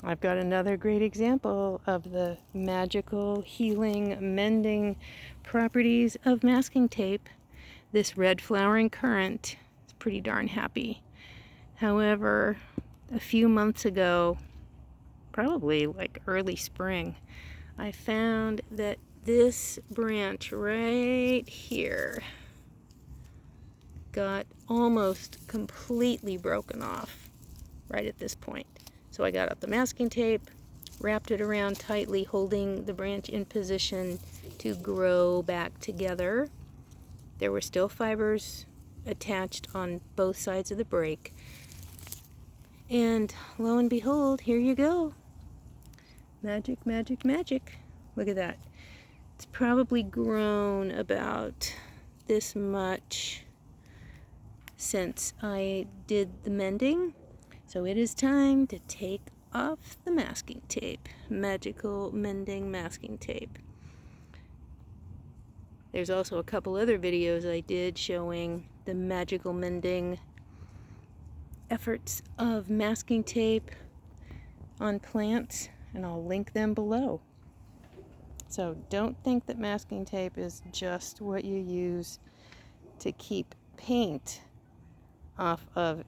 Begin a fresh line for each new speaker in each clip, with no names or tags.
I've got another great example of the magical healing, mending properties of masking tape. This Red Flowering Currant is pretty darn happy. However, a few months ago, probably like early spring, I found that this branch right here got almost completely broken off right at this point. So I got out the masking tape, wrapped it around tightly, holding the branch in position to grow back together. There were still fibers attached on both sides of the break. And lo and behold, here you go. Magic, magic, magic. Look at that. It's probably grown about this much since I did the mending. So it is time to take off the masking tape. Magical mending masking tape. There's also a couple other videos I did showing the magical mending efforts of masking tape on plants, and I'll link them below. So don't think that masking tape is just what you use to keep paint off of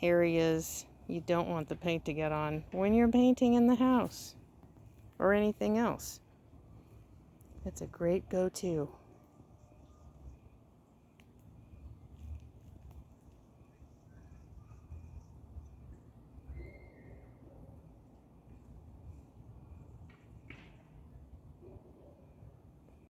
areas you don't want the paint to get on when you're painting in the house or anything else. It's a great go-to.